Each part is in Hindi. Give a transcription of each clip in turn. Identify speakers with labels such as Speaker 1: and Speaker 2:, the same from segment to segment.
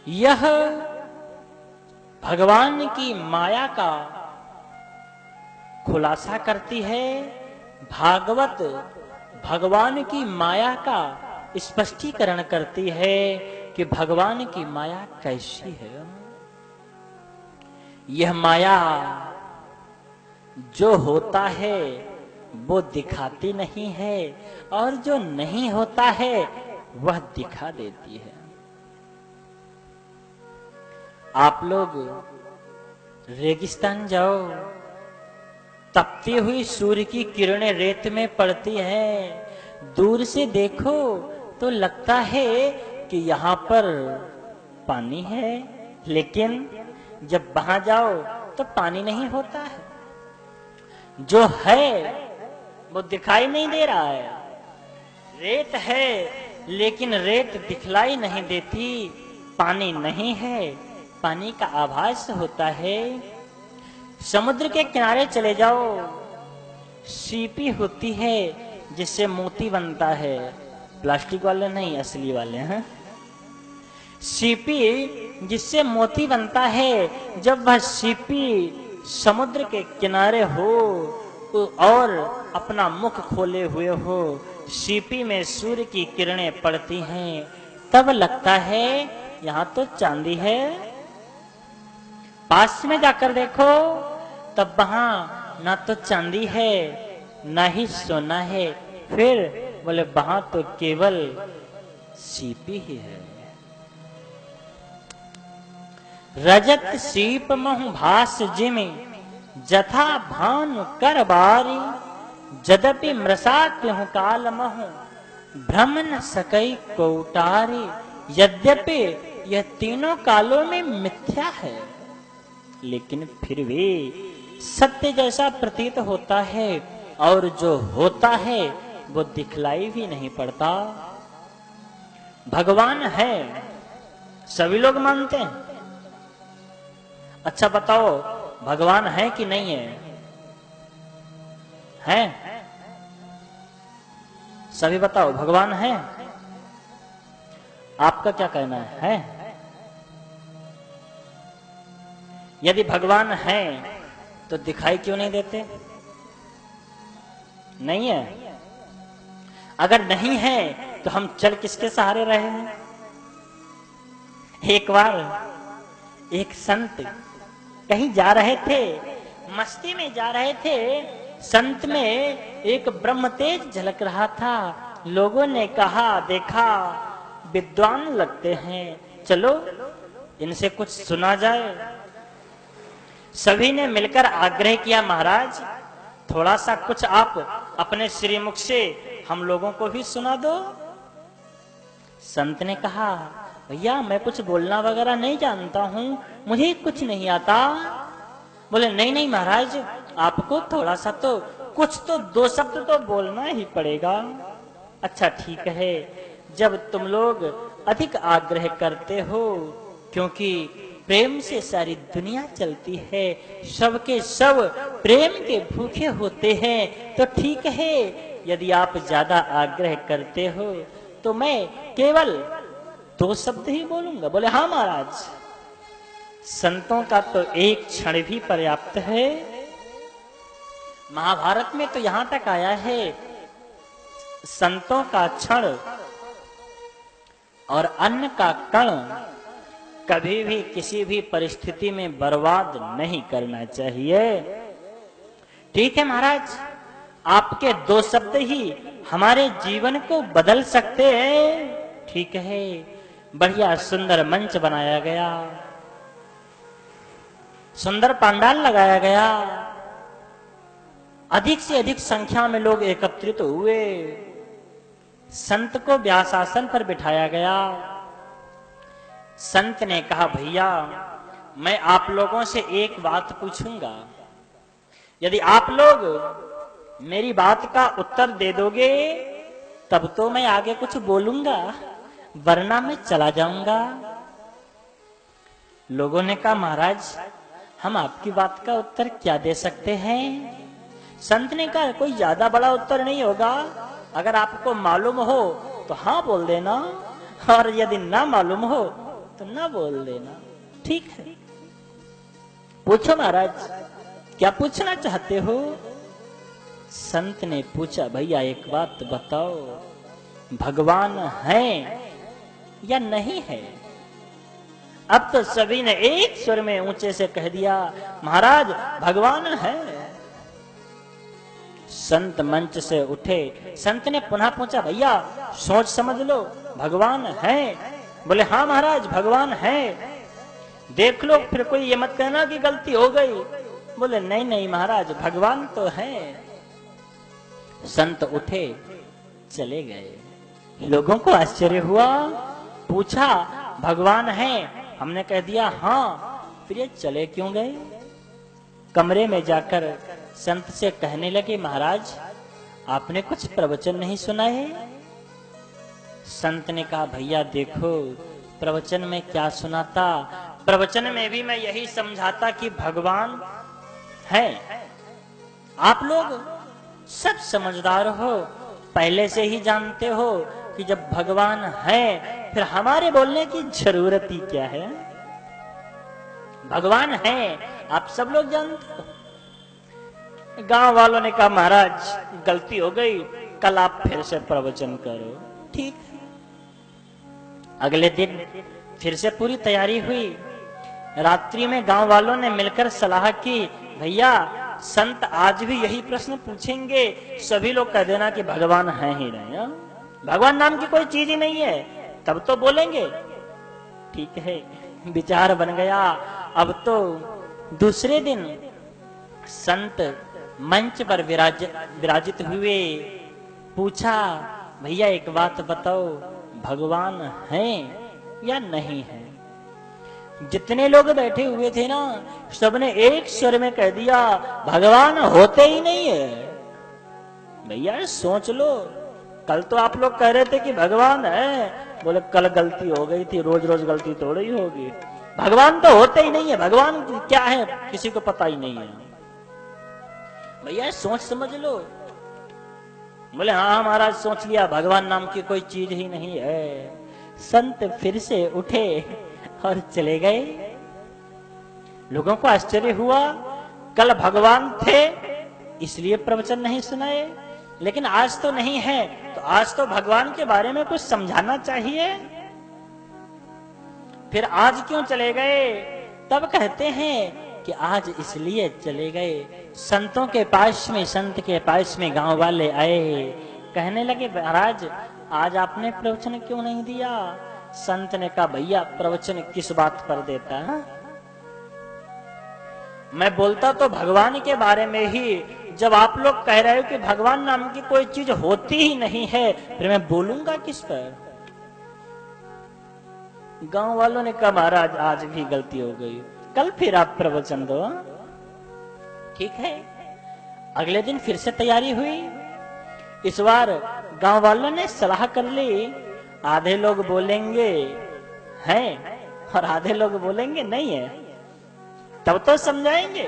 Speaker 1: यह भगवान की माया का खुलासा करती है। भागवत भगवान की माया का स्पष्टीकरण करती है कि भगवान की माया कैसी है। यह माया जो होता है वो दिखाती नहीं है और जो नहीं होता है वह दिखा देती है। आप लोग रेगिस्तान जाओ, तपती हुई सूर्य की किरणें रेत में पड़ती हैं। दूर से देखो तो लगता है कि यहाँ पर पानी है, लेकिन जब वहां जाओ तो पानी नहीं होता है। जो है वो दिखाई नहीं दे रहा है। रेत है लेकिन रेत दिखलाई नहीं देती। पानी नहीं है, पानी का आभास होता है। समुद्र के किनारे चले जाओ, सीपी होती है जिससे मोती बनता है। प्लास्टिक वाले नहीं, असली वाले हैं। सीपी जिससे मोती बनता है, जब वह सीपी समुद्र के किनारे हो और अपना मुख खोले हुए हो, सीपी में सूर्य की किरणें पड़ती हैं, तब लगता है यहाँ तो चांदी है। पास में जाकर देखो तब वहां ना तो चांदी है ना ही सोना है, फिर बोले वहां तो केवल सीपी ही है। रजत सीप महु भास जिमि जथा भानु कर बारी, जदपि मृषा क्यों काल महु भ्रम न सकई कोटारी। यद्यपि यह तीनों कालों में मिथ्या है, लेकिन फिर भी सत्य जैसा प्रतीत होता है, और जो होता है वो दिखलाई भी नहीं पड़ता। भगवान है, सभी लोग मानते हैं। अच्छा बताओ, भगवान है कि नहीं है? है? सभी बताओ, भगवान है? आपका क्या कहना है? यदि भगवान है तो दिखाई क्यों नहीं देते? नहीं है? अगर नहीं है तो हम चल किसके सहारे रहे हैं? एक बार एक संत कहीं जा रहे थे, मस्ती में जा रहे थे। संत में एक ब्रह्म तेज झलक रहा था। लोगों ने कहा, देखा विद्वान लगते हैं, चलो इनसे कुछ सुना जाए। सभी ने मिलकर आग्रह किया, महाराज थोड़ा सा कुछ आप अपने श्रीमुख से हम लोगों को भी सुना दो। संत ने कहा, भैया मैं कुछ बोलना वगैरह नहीं जानता हूँ, मुझे कुछ नहीं आता। बोले नहीं नहीं महाराज, आपको थोड़ा सा तो कुछ तो दो शब्द तो बोलना ही पड़ेगा। अच्छा ठीक है, जब तुम लोग अधिक आग्रह करते हो, क्योंकि प्रेम से सारी दुनिया चलती है, सबके सब प्रेम के भूखे होते हैं, तो ठीक है यदि आप ज्यादा आग्रह करते हो तो मैं केवल दो शब्द ही बोलूंगा। बोले हाँ महाराज, संतों का तो एक क्षण भी पर्याप्त है। महाभारत में तो यहां तक आया है, संतों का क्षण और अन्न का कण कभी भी किसी भी परिस्थिति में बर्बाद नहीं करना चाहिए। ठीक है महाराज, आपके दो शब्द ही हमारे जीवन को बदल सकते हैं। ठीक है, बढ़िया सुंदर मंच बनाया गया, सुंदर पंडाल लगाया गया, अधिक से अधिक संख्या में लोग एकत्रित हुए। संत को व्यासासन पर बिठाया गया। संत ने कहा, भैया मैं आप लोगों से एक बात पूछूंगा, यदि आप लोग मेरी बात का उत्तर दे दोगे तब तो मैं आगे कुछ बोलूंगा, वरना मैं चला जाऊंगा। लोगों ने कहा, महाराज हम आपकी बात का उत्तर क्या दे सकते हैं? संत ने कहा, कोई ज्यादा बड़ा उत्तर नहीं होगा, अगर आपको मालूम हो तो हाँ बोल देना, और यदि ना मालूम हो तो ना बोल देना, ठीक है। पूछो महाराज, क्या पूछना चाहते हो? संत ने पूछा, भैया एक बात बताओ, भगवान है या नहीं है? अब तो सभी ने एक स्वर में ऊंचे से कह दिया, महाराज भगवान है। संत मंच से उठे, संत ने पुनः पूछा, भैया सोच समझ लो, भगवान है? बोले हाँ महाराज भगवान है। देख लो, फिर कोई ये मत कहना कि गलती हो गई। बोले नहीं नहीं महाराज भगवान तो है। संत उठे चले गए। लोगों को आश्चर्य हुआ, पूछा भगवान है? हमने कह दिया हाँ, फिर ये चले क्यों गए? कमरे में जाकर संत से कहने लगे, महाराज आपने कुछ प्रवचन नहीं सुनाए? संत ने कहा, भैया देखो प्रवचन में क्या सुनाता, प्रवचन में भी मैं यही समझाता कि भगवान है। आप लोग सब समझदार हो, पहले से ही जानते हो कि जब भगवान है फिर हमारे बोलने की जरूरत ही क्या है? भगवान है आप सब लोग जानते हो। गांव वालों ने कहा, महाराज गलती हो गई, कल आप फिर से प्रवचन करो। ठीक है। अगले दिन फिर से पूरी तैयारी हुई। रात्रि में गांव वालों ने मिलकर सलाह की, भैया संत आज भी यही प्रश्न पूछेंगे, सभी लोग कह देना कि भगवान है ही नहीं, भगवान नाम की कोई चीज ही नहीं है, तब तो बोलेंगे। ठीक है, विचार बन गया। अब तो दूसरे दिन संत मंच पर विराजित हुए। पूछा, भैया एक बात बताओ, भगवान है या नहीं है? जितने लोग बैठे हुए थे ना, सबने एक स्वर में कह दिया, भगवान होते ही नहीं है। भैया सोच लो, कल तो आप लोग कह रहे थे कि भगवान है। बोले कल गलती हो गई थी, रोज रोज गलती थोड़ी ही होगी, भगवान तो होते ही नहीं है। भगवान क्या है किसी को पता ही नहीं है। भैया सोच समझ लो। बोले हाँ महाराज सोच लिया, भगवान नाम की कोई चीज ही नहीं है। संत फिर से उठे और चले गए। लोगों को आश्चर्य हुआ, कल भगवान थे इसलिए प्रवचन नहीं सुनाए, लेकिन आज तो नहीं है, तो आज तो भगवान के बारे में कुछ समझाना चाहिए। फिर आज क्यों चले गए? तब कहते हैं कि आज इसलिए चले गए, संतों के पास में, संत के पास में गांव वाले आए, कहने लगे, महाराज आज आपने प्रवचन क्यों नहीं दिया? संत ने कहा, भैया प्रवचन किस बात पर देता है? मैं बोलता तो भगवान के बारे में ही। जब आप लोग कह रहे हो कि भगवान नाम की कोई चीज होती ही नहीं है, फिर मैं बोलूंगा किस पर? गांव वालों ने कहा, महाराज आज भी गलती हो गई, कल फिर आप प्रवचन दो। ठीक है। अगले दिन फिर से तैयारी हुई। इस बार गांव वालों ने सलाह कर ली, आधे लोग बोलेंगे हैं और आधे लोग बोलेंगे नहीं है, तब तो समझाएंगे।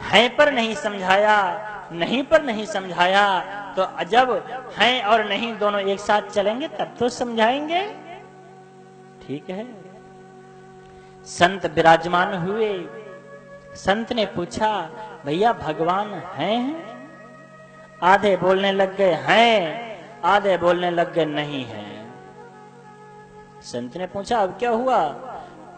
Speaker 1: है पर नहीं समझाया, नहीं पर नहीं समझाया, तो जब है और नहीं दोनों एक साथ चलेंगे तब तो समझाएंगे। ठीक है। संत विराजमान हुए। संत ने पूछा, भैया भगवान हैं? आधे बोलने लग गए हैं, आधे बोलने लग गए नहीं है। संत ने पूछा, अब क्या हुआ?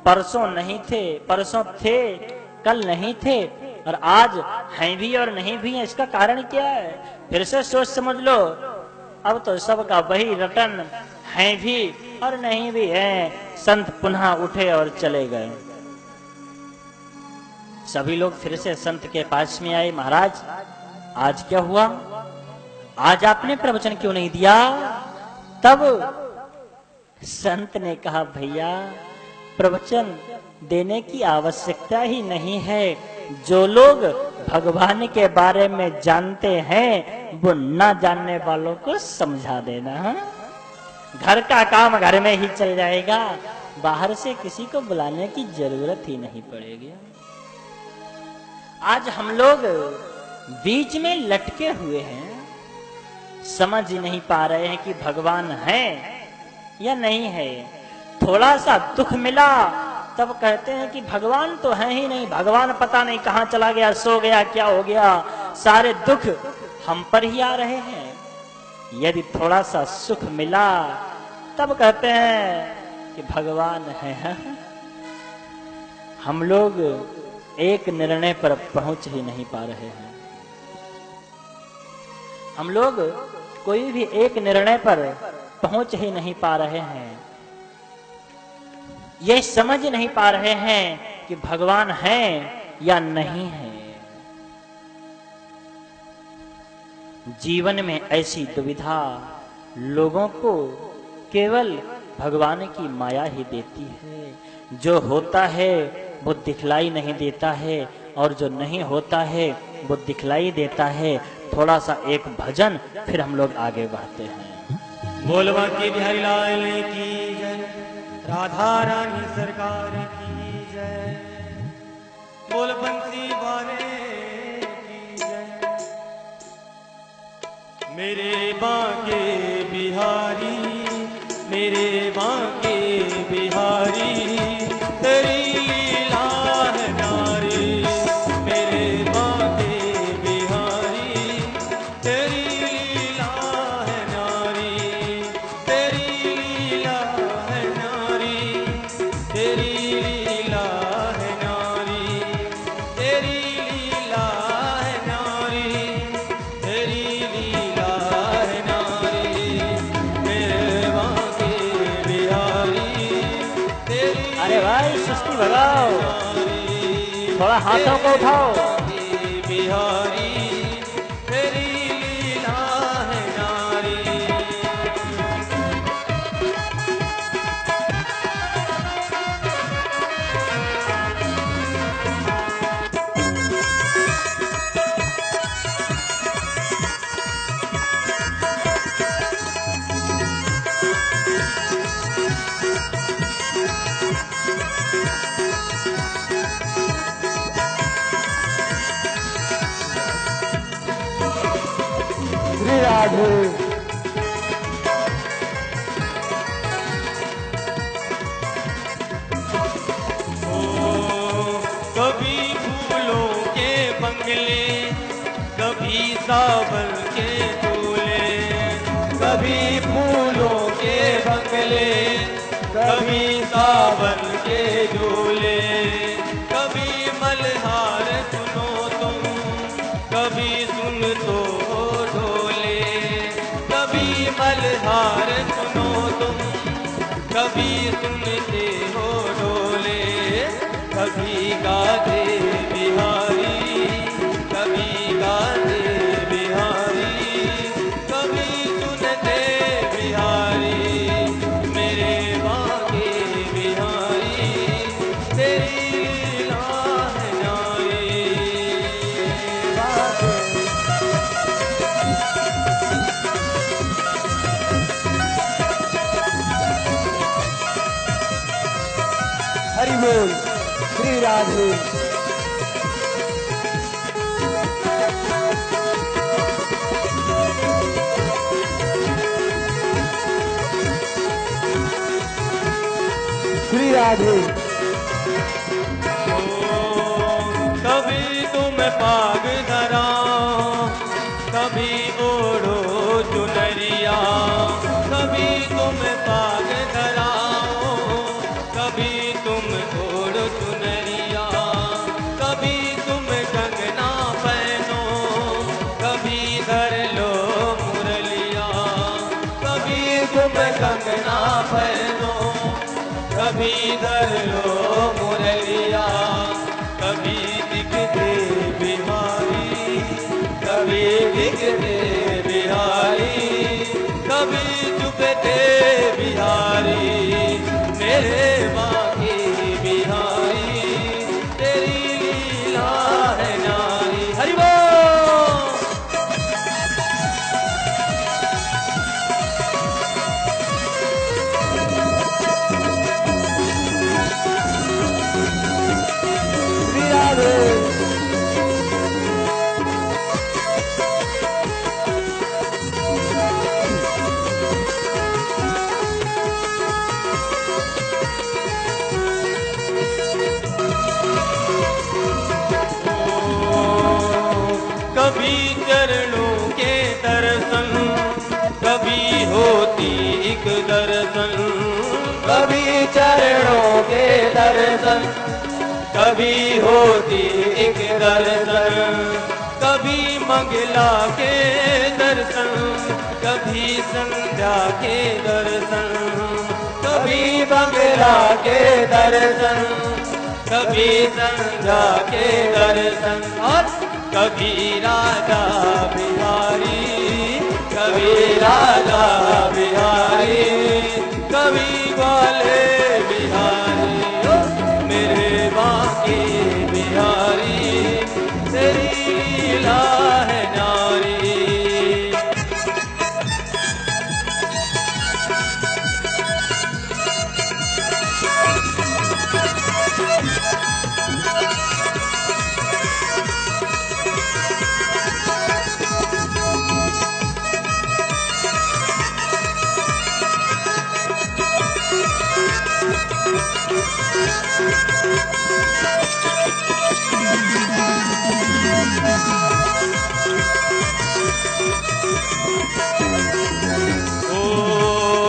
Speaker 1: परसों नहीं थे, परसों थे, कल नहीं थे, और आज हैं भी और नहीं भी हैं, इसका कारण क्या है? फिर से सोच समझ लो। अब तो सबका वही रटन, हैं भी और नहीं भी हैं। संत पुनः उठे और चले गए। सभी लोग फिर से संत के पास में आए, महाराज आज क्या हुआ? आज आपने प्रवचन क्यों नहीं दिया? तब संत ने कहा, भैया प्रवचन देने की आवश्यकता ही नहीं है। जो लोग भगवान के बारे में जानते हैं वो ना जानने वालों को समझा देना। घर का काम घर में ही चल जाएगा, बाहर से किसी को बुलाने की जरूरत ही नहीं पड़ेगी। आज हम लोग बीच में लटके हुए हैं, समझ ही नहीं पा रहे हैं कि भगवान है या नहीं है। थोड़ा सा दुख मिला तब कहते हैं कि भगवान तो है ही नहीं, भगवान पता नहीं कहां चला गया, सो गया, क्या हो गया, सारे दुख हम पर ही आ रहे हैं। यदि थोड़ा सा सुख मिला तब कहते हैं कि भगवान है। हम लोग एक निर्णय पर पहुंच ही नहीं पा रहे हैं। हम लोग कोई भी एक निर्णय पर पहुंच ही नहीं पा रहे हैं। ये समझ नहीं पा रहे हैं कि भगवान है या नहीं है। जीवन में ऐसी दुविधा लोगों को केवल भगवान की माया ही देती है। जो होता है वो दिखलाई नहीं देता है और जो नहीं होता है वो दिखलाई देता है। थोड़ा सा एक भजन, फिर हम लोग आगे बढ़ते हैं।
Speaker 2: बोलवा की बिहारी लाल की जय, राधा रानी सरकार की जय, बोल बंसी वाले की जय। मेरे बांके बिहारी, मेरे बांके बिहारी, तेरी लीला है नारी। मेरे बांके बिहारी, तेरी लीला है नारी, तेरी लीला है नारी, तेरी लीला है नारी, तेरी लीला है नारी, तेरी लीला है नारी। मेरे बांके बिहारी, तेरी
Speaker 1: अरे भाई सुस्ती भगाओ, थोड़ा हाथों को उठाओ।
Speaker 2: बिहारी, तेरी लीला है नारी।
Speaker 3: श्री राधे
Speaker 2: कभी फूलों के बंगले, कभी सावन के दूल्हे, कभी फूलों के बंगले, कभी सावन के दूल्हे, कभी मल्हार सुनो तुम, कभी सुन तो ढोले, कभी मल्हार सुनो तुम, कभी सुनते हो ढोले, कभी गाते बिहारी, कभी गाते बिहारी, कभी सुनते बिहारी। मेरे बांके बिहारी, तेरी लीला है नारी।
Speaker 3: हरि बोल श्री राधे। श्री राधे
Speaker 2: कभी तुम पाग धरा, कभी ओढ़ो चुनरिया, कभी तुम पाग धरा, कभी तुम ओढ़ो चुनरिया, कभी तुम कंगना पहनो, कभी धर लो मुरलिया, कभी तुम कंगना पहनो, कभी धर लो मुरलिया, कभी दिखते बिहारी, कभी दिखते बिहारी, कभी चुपते बिहारी। मेरे बांके बिहारी, तेरी लीला है नारी। हरि बोल। कभी चरणों के दर्शन, कभी होती एक दर्शन, कभी मंगला के दर्शन, कभी संध्या के दर्शन, कभी मंगला के दर्शन, कभी संध्या के दर्शन, और कभी राधा बिहारी, कभी राधा बिहारी, कभी ग्वाले बिहारी, ओ मेरे बांके बिहारी, तेरी लीला है नारी।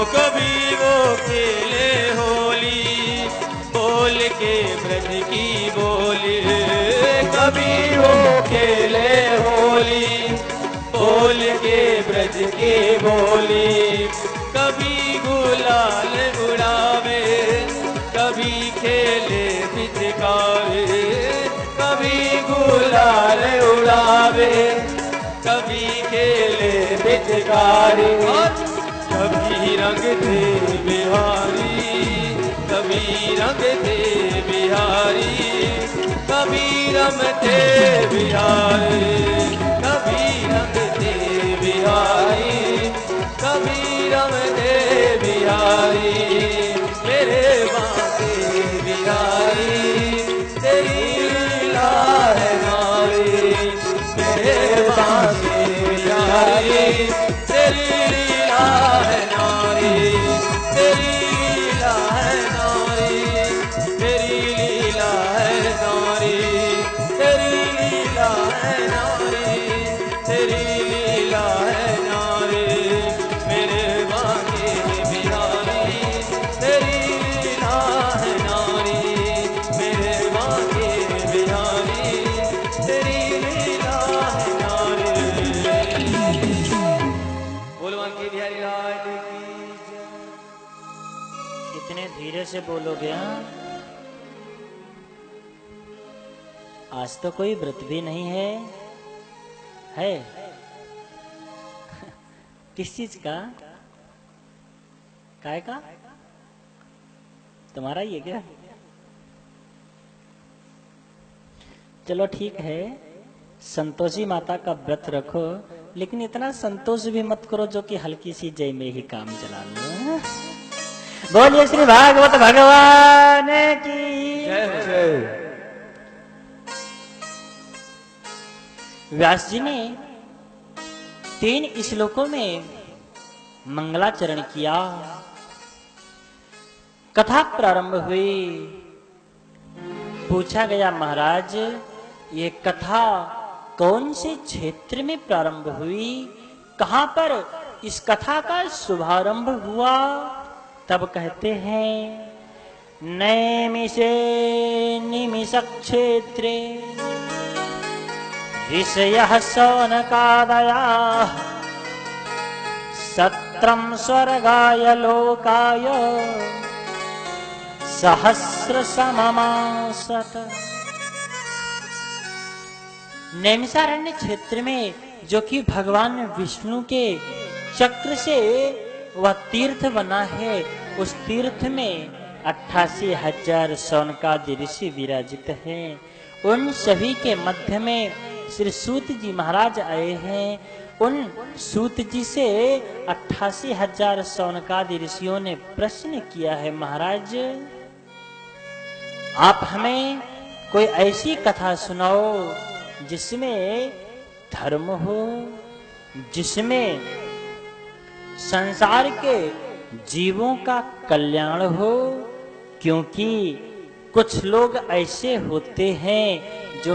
Speaker 2: कभी वो खेले होली बोल के ब्रज की बोली, कभी वो खेले होली बोल के ब्रज की बोली, कभी गुलाल उड़ावे, कभी खेले पिचकारे, कभी गुलाल उड़ावे, कभी खेले पिचकारी, कभी रंग थे बिहारी, कभी रंग थे बिहारी, कभी रमते बिहारी, कभी रंग थे बिहारी, कभी रमते बिहारी, मेरे बांके बिहारी, तेरी लीला है नारी, मेरे बांके बिहारी, तेरी लीला है नारी, तेरी लीला है नारी, तेरी लीला है नारी, तेरी लीला है नारी, तेरी लीला है नारी, मेरे बांके बिहारी, तेरी लीला है नारी, मेरे बांके बिहारी, तेरी लीला है नारी। बोलो बांके बिहारी लाल की जय।
Speaker 1: इतने धीरे से बोलोगे हाँ? आज तो कोई व्रत भी नहीं है? किस चीज का? काय का? तुम्हारा ये क्या? चलो ठीक है, संतोषी माता का व्रत रखो, लेकिन इतना संतोष भी मत करो जो कि हल्की सी जय में ही काम चला लो। बोलिए श्री भागवत भगवान की
Speaker 2: जय।
Speaker 1: व्यास जी ने 3 श्लोकों में मंगलाचरण किया। कथा प्रारंभ हुई। पूछा गया, महाराज ये कथा कौन से क्षेत्र में प्रारंभ हुई, कहां पर इस कथा का शुभारंभ हुआ? तब कहते हैं, नैमिषे निमिष क्षेत्रे ऋषयः शौनकादयः सत्रं स्वर्गाय लोकाय सहस्र सममासत। नैमिषारण्य क्षेत्र में, जो कि भगवान विष्णु के चक्र से वह तीर्थ बना है, उस तीर्थ में 88,000 शौनकादि ऋषि विराजित हैं। उन सभी के मध्य में श्री सूत जी महाराज आए हैं। उन सूत जी से 88,000 शौनकादि ऋषियों ने प्रश्न किया है, महाराज आप हमें कोई ऐसी कथा सुनाओ जिसमें धर्म हो, जिसमें संसार के जीवों का कल्याण हो, क्योंकि कुछ लोग ऐसे होते हैं जो